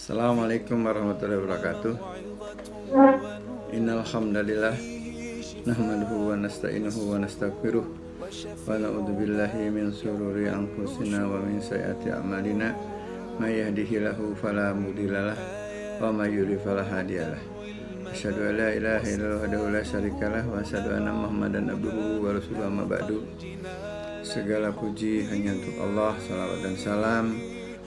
Assalamualaikum warahmatullahi wabarakatuh. Innal hamdalillah nahmaduhu wa nasta'inuhu wa nastaghfiruh wa na'udzu billahi min shururi anfusina wa min sayyiati a'malina may yahdihillahu fala mudhillalah wa may yudhlil fala hadiyalah. Asyhadu an la ilaha illallah wahdahu la syarikalah wa asyhadu anna Muhammadan abduhu wa rasuluhu amma ba'du. Segala puji hanya untuk Allah, salawat dan salam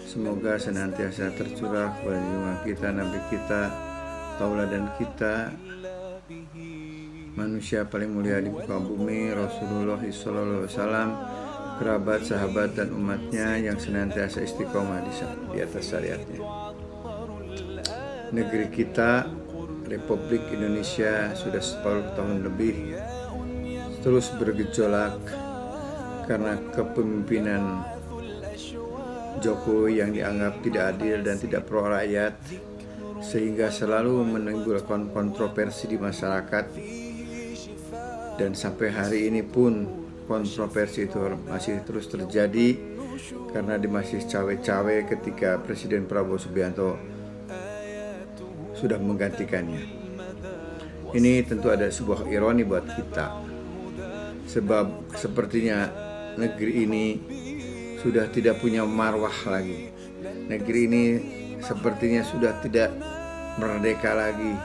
semoga senantiasa tercurah kepada junjungan kita, Nabi kita, tauladan kita, manusia paling mulia di muka bumi, Rasulullah SAW, kerabat, sahabat dan umatnya yang senantiasa istiqomah di atas syariatnya. Negeri kita, Republik Indonesia, sudah separuh tahun lebih terus bergejolak karena kepemimpinan Jokowi yang dianggap tidak adil dan tidak pro rakyat, sehingga selalu menimbulkan kontroversi di masyarakat. Dan sampai hari ini pun kontroversi itu masih terus terjadi karena masih cawe-cawe ketika Presiden Prabowo Subianto sudah menggantikannya. Ini tentu ada sebuah ironi buat kita, sebab sepertinya negeri ini sudah tidak punya marwah lagi. Negeri ini sepertinya sudah tidak merdeka lagi.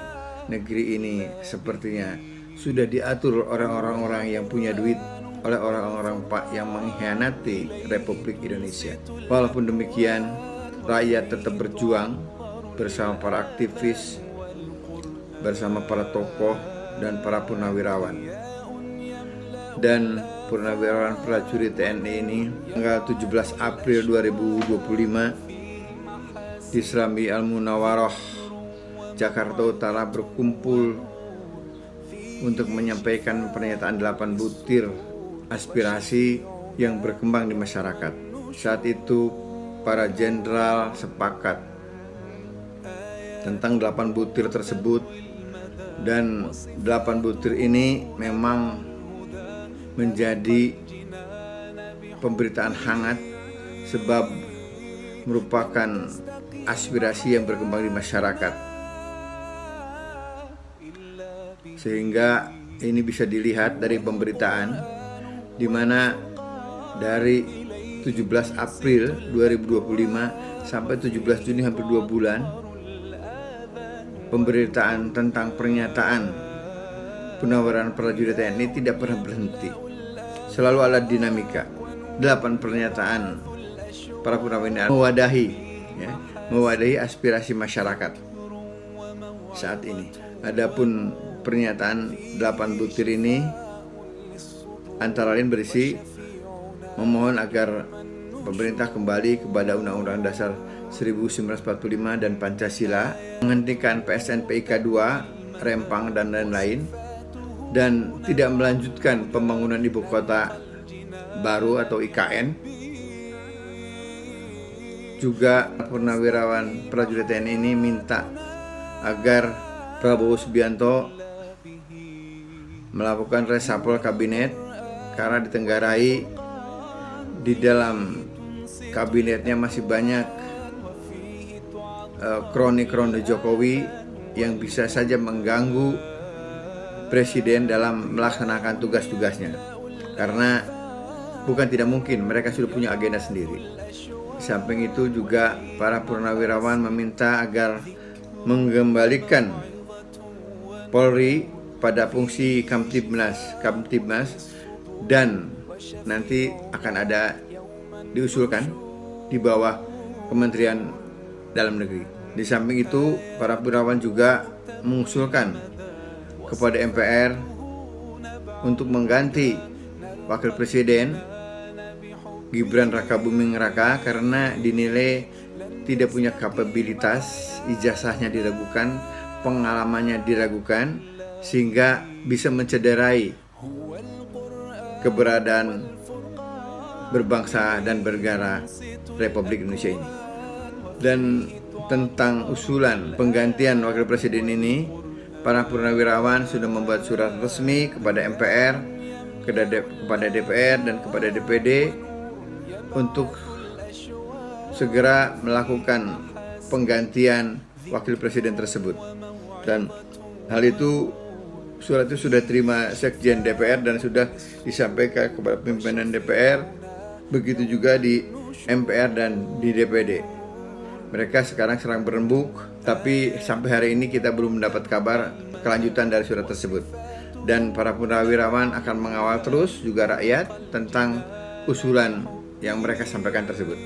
Negeri ini sepertinya sudah diatur oleh orang-orang yang punya duit, oleh orang-orang yang mengkhianati Republik Indonesia. Walaupun demikian, rakyat tetap berjuang bersama para aktivis, bersama para tokoh dan para purnawirawan. Dan purnawirawan prajurit TNI ini tanggal 17 April 2025 di Serambi Al-Munawwaroh, Jakarta Utara berkumpul untuk menyampaikan pernyataan 8 butir aspirasi yang berkembang di masyarakat. Saat itu para jenderal sepakat tentang 8 butir tersebut, dan 8 butir ini memang menjadi pemberitaan hangat sebab merupakan aspirasi yang berkembang di masyarakat, sehingga ini bisa dilihat dari pemberitaan di mana dari 17 April 2025 sampai 17 Juni hampir 2 bulan pemberitaan tentang pernyataan penawaran prajurit TNI tidak pernah berhenti. Selalu ada dinamika. 8 pernyataan para purnawirawan mewadahi aspirasi masyarakat saat ini. Adapun pernyataan 8 butir ini antara lain berisi memohon agar pemerintah kembali kepada Undang-Undang Dasar 1945 dan Pancasila, menghentikan PSN PIK 2, Rempang dan lain-lain, dan tidak melanjutkan pembangunan ibu kota baru atau IKN. Juga purnawirawan prajurit TNI ini minta agar Prabowo Subianto melakukan reshuffle kabinet karena ditenggarai di dalam kabinetnya masih banyak kroni-kroni Jokowi yang bisa saja mengganggu Presiden dalam melaksanakan tugas-tugasnya, karena bukan tidak mungkin mereka sudah punya agenda sendiri. Di samping itu juga para purnawirawan meminta agar mengembalikan Polri pada fungsi Kamtibmas dan nanti akan ada diusulkan di bawah Kementerian Dalam Negeri. Di samping itu para purnawirawan juga mengusulkan kepada MPR untuk mengganti Wakil Presiden Gibran Rakabuming Raka karena dinilai tidak punya kapabilitas, ijazahnya diragukan, pengalamannya diragukan, sehingga bisa mencederai keberadaan berbangsa dan bernegara Republik Indonesia ini. Dan tentang usulan penggantian Wakil Presiden ini, para purnawirawan sudah membuat surat resmi kepada MPR, kepada DPR dan kepada DPD untuk segera melakukan penggantian wakil presiden tersebut. Dan hal itu, surat itu sudah terima Sekjen DPR dan sudah disampaikan kepada pimpinan DPR, begitu juga di MPR dan di DPD. Mereka sekarang sedang berembuk, tapi sampai hari ini kita belum mendapat kabar kelanjutan dari surat tersebut. Dan para purnawirawan akan mengawal terus juga rakyat tentang usulan yang mereka sampaikan tersebut.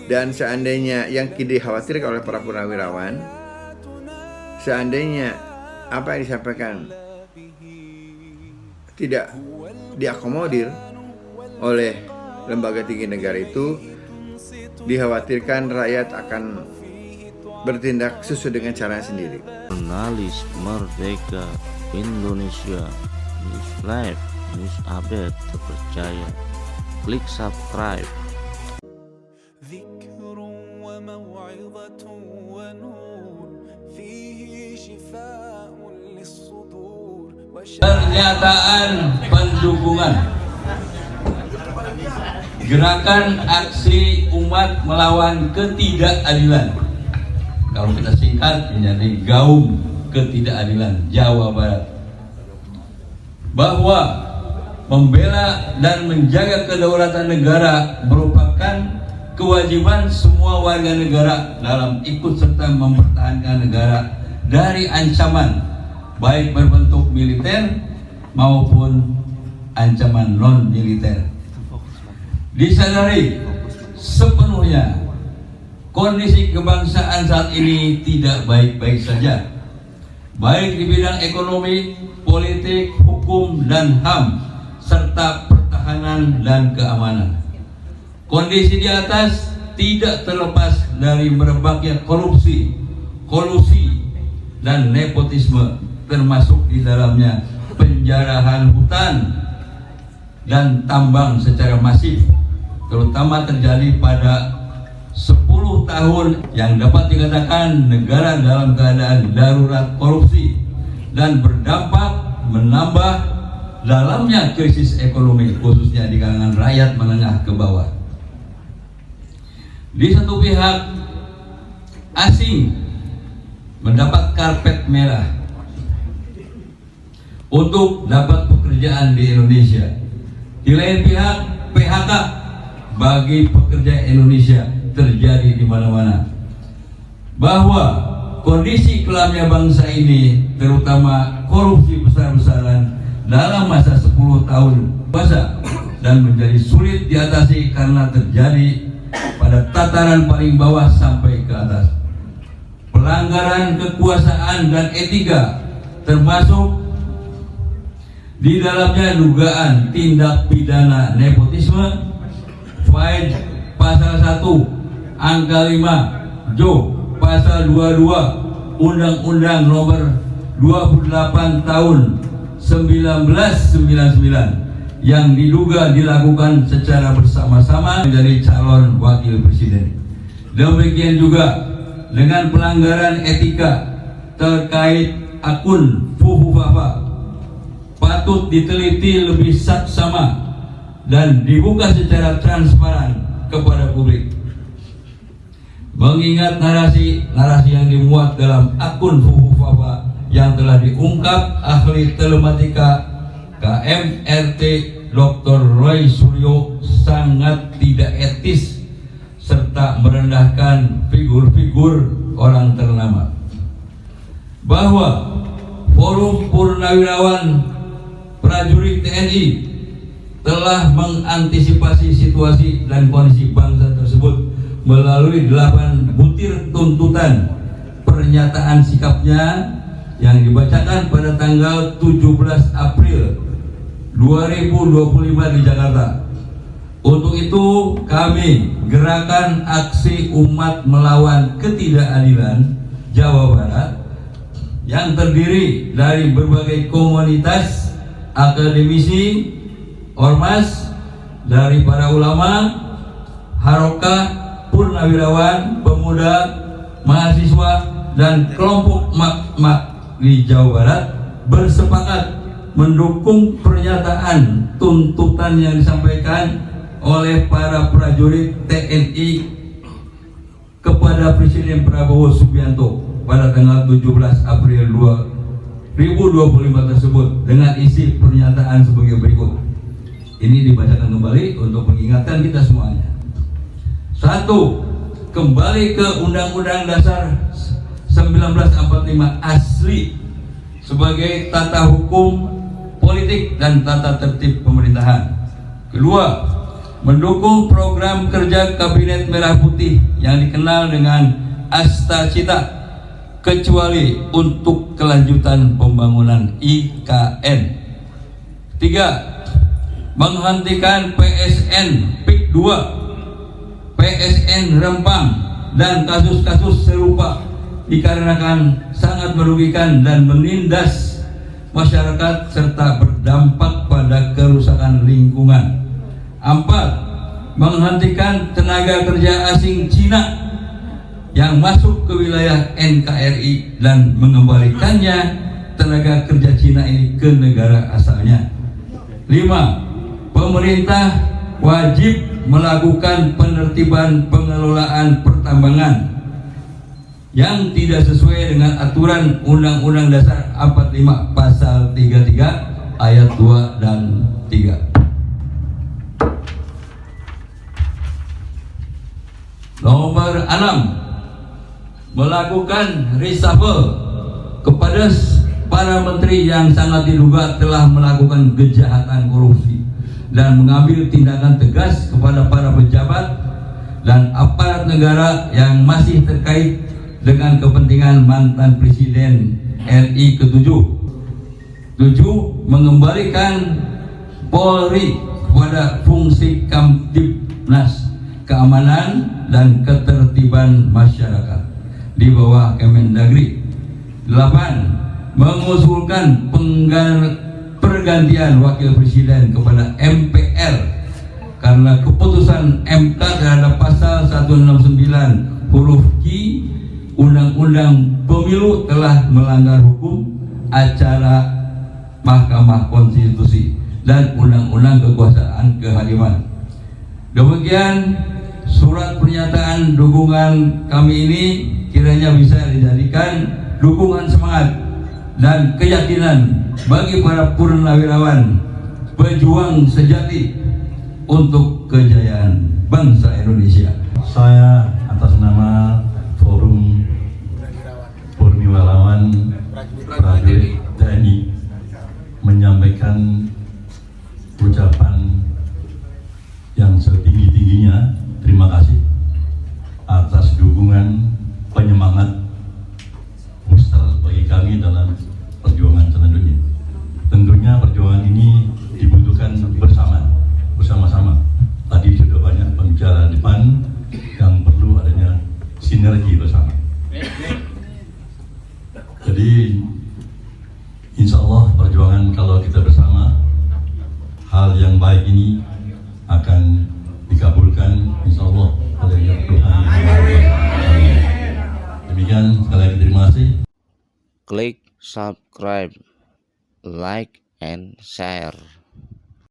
Dan seandainya yang dikhawatirkan oleh para purnawirawan, seandainya apa yang disampaikan tidak diakomodir oleh lembaga tinggi negara itu, dikhawatirkan rakyat akan bertindak sesuai dengan caranya sendiri. Jurnalis Merdeka Indonesia, News Live, News Update terpercaya. Klik subscribe. Pernyataan pendukungan gerakan aksi umat melawan ketidakadilan, kalau kita singkat menjadi Gaum Ketidakadilan Jawa Barat, bahwa membela dan menjaga kedaulatan negara merupakan kewajiban semua warga negara dalam ikut serta mempertahankan negara dari ancaman baik berbentuk militer maupun ancaman non-militer. Disadari sepenuhnya kondisi kebangsaan saat ini tidak baik-baik saja, baik di bidang ekonomi, politik, hukum, dan HAM, serta pertahanan dan keamanan. Kondisi di atas tidak terlepas dari merebaknya korupsi, kolusi, dan nepotisme, termasuk di dalamnya penjarahan hutan dan tambang secara masif, terutama terjadi pada 10 tahun yang dapat dikatakan negara dalam keadaan darurat korupsi dan berdampak menambah dalamnya krisis ekonomi, khususnya di kalangan rakyat menengah ke bawah. Di satu pihak, asing mendapat karpet merah untuk dapat pekerjaan di Indonesia. Di lain pihak, PHK bagi pekerja Indonesia terjadi di mana-mana. Bahwa kondisi kelamnya bangsa ini, terutama korupsi besar-besaran dalam masa 10 tahun masa, dan menjadi sulit diatasi karena terjadi pada tataran paling bawah sampai ke atas. Pelanggaran kekuasaan dan etika, termasuk di dalamnya dugaan tindak pidana nepotisme, Faid pasal 1 angka 5 Jo pasal 22 Undang-Undang nomor 28 tahun 1999 yang diduga dilakukan secara bersama-sama menjadi calon wakil presiden. Demikian juga dengan pelanggaran etika terkait akun Fuhufafa, patut diteliti lebih saksama dan dibuka secara transparan kepada publik. Mengingat narasi yang dimuat dalam akun Fuhufafa yang telah diungkap ahli telematika KMRT Dr. Roy Suryo sangat tidak etis serta merendahkan figur-figur orang ternama. Bahwa Forum Purnawirawan Prajurit TNI telah mengantisipasi situasi dan kondisi bangsa tersebut melalui 8 butir tuntutan pernyataan sikapnya yang dibacakan pada tanggal 17 April 2025 di Jakarta. Untuk itu kami Gerakan Aksi Umat Melawan Ketidakadilan Jawa Barat yang terdiri dari berbagai komunitas, akademisi, ormas, dari para ulama, harokah, purnawirawan, pemuda, mahasiswa, dan kelompok mak-mak di Jawa Barat bersepakat mendukung pernyataan tuntutan yang disampaikan oleh para prajurit TNI kepada Presiden Prabowo Subianto pada tanggal 17 April 2025 tersebut dengan isi pernyataan sebagai berikut. Ini dibacakan kembali untuk mengingatkan kita semuanya. 1. Kembali ke Undang-Undang Dasar 1945 asli sebagai tata hukum politik dan tata tertib pemerintahan. Kedua, mendukung program kerja Kabinet Merah Putih yang dikenal dengan Asta Cita, kecuali untuk kelanjutan pembangunan IKN. 3. Menghentikan PSN PIK 2, PSN Rempang dan kasus-kasus serupa dikarenakan sangat merugikan dan menindas masyarakat serta berdampak pada kerusakan lingkungan. 4. Menghentikan tenaga kerja asing Cina yang masuk ke wilayah NKRI dan mengembalikannya tenaga kerja Cina ini ke negara asalnya. 5. Pemerintah wajib melakukan penertiban pengelolaan pertambangan yang tidak sesuai dengan aturan Undang-Undang Dasar 45 Pasal 33 Ayat 2 dan 3. Nomor 6. Melakukan reshuffle kepada para menteri yang sangat diduga telah melakukan kejahatan korupsi dan mengambil tindakan tegas kepada para pejabat dan aparat negara yang masih terkait dengan kepentingan mantan Presiden RI ke-7. 7. Mengembalikan Polri kepada fungsi Kamtibnas, keamanan dan ketertiban masyarakat di bawah Kemendagri. 8. Mengusulkan pergantian wakil presiden kepada MPR karena keputusan MK terhadap pasal 169 huruf Q Undang-Undang Pemilu telah melanggar hukum acara Mahkamah Konstitusi dan Undang-Undang Kekuasaan Kehakiman. Demikian surat pernyataan dukungan kami ini kiranya bisa dijadikan dukungan semangat dan keyakinan bagi para purnawirawan pejuang sejati untuk kejayaan bangsa Indonesia. Saya atas nama Forum Purnawirawan Prajurit TNI menyampaikan ucapan yang setinggi-tingginya terima kasih atas dukungan penyemangat booster bagi kami dalam perjuangan selanjutnya. Tentunya perjuangan ini dibutuhkan bersama-sama. Tadi sudah banyak pembicara depan yang perlu adanya sinergi bersama. Jadi insya Allah perjuangan kalau kita bersama, hal yang baik ini akan dikabulkan insya Allah oleh Tuhan. Demikian, sekali lagi terima kasih. Klik subscribe, like, and share.